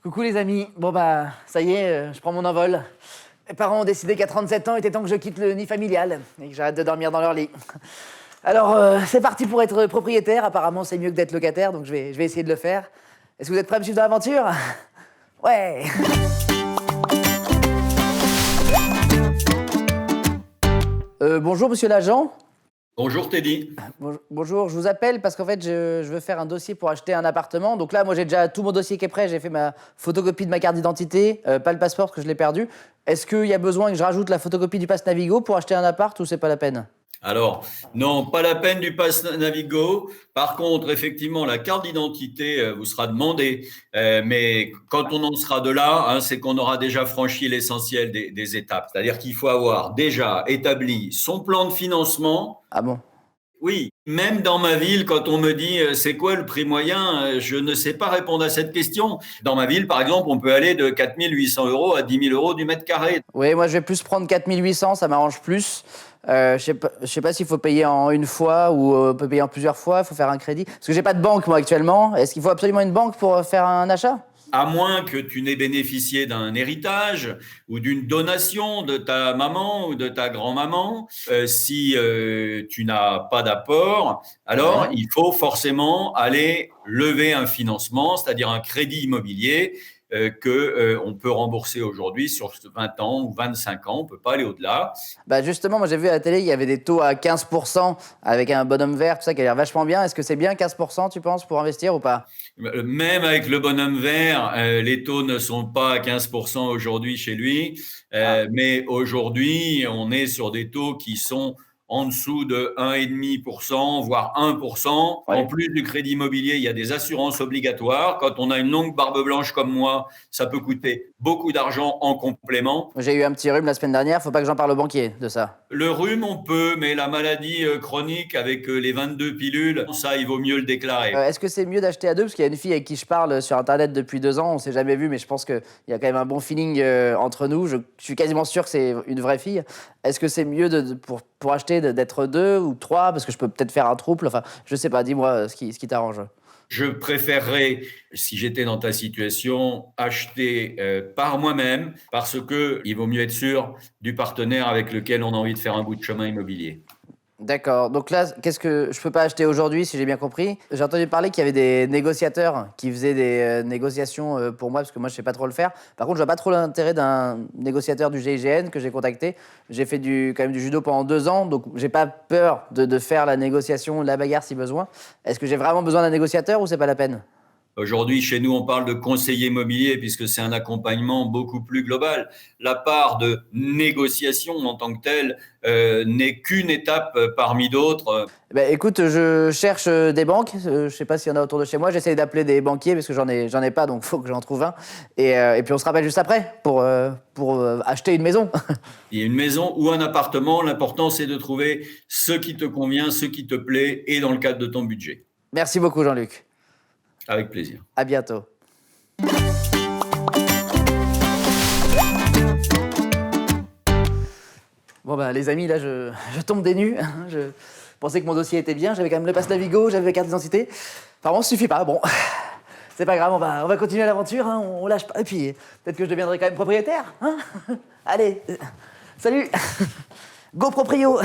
Coucou les amis, bon bah ça y est, je prends mon envol. Mes parents ont décidé qu'à 37 ans, il était temps que je quitte le nid familial et que j'arrête de dormir dans leur lit. Alors c'est parti pour être propriétaire, apparemment c'est mieux que d'être locataire, donc je vais essayer de le faire. Est-ce que vous êtes prêts à me suivre dans l'aventure? Ouais. Bonjour monsieur l'agent. Bonjour Teddy. Bonjour, je vous appelle parce qu'en fait, je veux faire un dossier pour acheter un appartement. Donc là, moi, j'ai déjà tout mon dossier qui est prêt. J'ai fait ma photocopie de ma carte d'identité, pas le passeport parce que je l'ai perdu. Est-ce qu'il y a besoin que je rajoute la photocopie du pass Navigo pour acheter un appart ou c'est pas la peine? Alors, non, pas la peine du pass Navigo. Par contre, effectivement, la carte d'identité vous sera demandée. Mais quand on en sera de là, hein, c'est qu'on aura déjà franchi l'essentiel des étapes. C'est-à-dire qu'il faut avoir déjà établi son plan de financement. Ah bon? Oui, même dans ma ville, quand on me dit c'est quoi le prix moyen, je ne sais pas répondre à cette question. Dans ma ville, par exemple, on peut aller de 4 800 € à 10 000 € du mètre carré. Oui, moi, je vais plus prendre 4 800, ça m'arrange plus. Je sais pas s'il faut payer en une fois ou on peut payer en plusieurs fois, il faut faire un crédit. Parce que j'ai pas de banque, moi, actuellement. Est-ce qu'il faut absolument une banque pour faire un achat? À moins que tu n'aies bénéficié d'un héritage ou d'une donation de ta maman ou de ta grand-maman, si tu n'as pas d'apport, alors Ouais. il faut forcément aller lever un financement, c'est-à-dire un crédit immobilier on peut rembourser aujourd'hui sur 20 ans ou 25 ans. On ne peut pas aller au-delà. Bah justement, moi j'ai vu à la télé, il y avait des taux à 15% avec un bonhomme vert, tout ça qui a l'air vachement bien. Est-ce que c'est bien 15%, tu penses, pour investir ou pas? Même avec le bonhomme vert, les taux ne sont pas à 15% aujourd'hui chez lui. Ah, Mais aujourd'hui, on est sur des taux qui sont en dessous de 1,5%, voire 1%. En ouais. plus du crédit immobilier, il y a des assurances obligatoires. Quand on a une longue barbe blanche comme moi, ça peut coûter beaucoup d'argent en complément. J'ai eu un petit rhume la semaine dernière, faut pas que j'en parle au banquier de ça. Le rhume, on peut, mais la maladie chronique avec les 22 pilules, ça, il vaut mieux le déclarer. Est-ce que c'est mieux d'acheter à deux? Parce qu'il y a une fille avec qui je parle sur Internet depuis 2 ans, on s'est jamais vu, mais je pense qu'il y a quand même un bon feeling entre nous. Je suis quasiment sûr que c'est une vraie fille. Est-ce que c'est mieux pour acheter d'être deux ou trois? Parce que je peux peut-être faire un trouble. Enfin, je sais pas, dis-moi ce qui t'arrange. Je préférerais, si j'étais dans ta situation, acheter par moi-même parce que il vaut mieux être sûr du partenaire avec lequel on a envie de faire un bout de chemin immobilier. D'accord. Donc là, qu'est-ce que je peux pas acheter aujourd'hui, si j'ai bien compris? J'ai entendu parler qu'il y avait des négociateurs qui faisaient des négociations pour moi, parce que moi, je sais pas trop le faire. Par contre, je vois pas trop l'intérêt d'un négociateur du GIGN que j'ai contacté. J'ai fait quand même du judo pendant 2 ans, donc j'ai pas peur de faire la négociation, la bagarre si besoin. Est-ce que j'ai vraiment besoin d'un négociateur ou c'est pas la peine? Aujourd'hui, chez nous, on parle de conseiller immobilier puisque c'est un accompagnement beaucoup plus global. La part de négociation en tant que telle n'est qu'une étape parmi d'autres. Ben, écoute, je cherche des banques. Je sais pas s'il y en a autour de chez moi. J'essaie d'appeler des banquiers parce que j'en ai pas, donc faut que j'en trouve un. Et puis on se rappelle juste après pour acheter une maison. Il y a une maison ou un appartement. L'important, c'est de trouver ce qui te convient, ce qui te plaît et dans le cadre de ton budget. Merci beaucoup, Jean-Luc. Avec plaisir. À bientôt. Bon bah les amis, là je tombe des nues. Je pensais que mon dossier était bien, j'avais quand même le pass Navigo, j'avais la carte d'identité. Apparemment ça suffit pas, bon. C'est pas grave, on va continuer l'aventure, hein, on lâche pas. Et puis peut-être que je deviendrai quand même propriétaire. Hein. Allez, salut. Go proprio.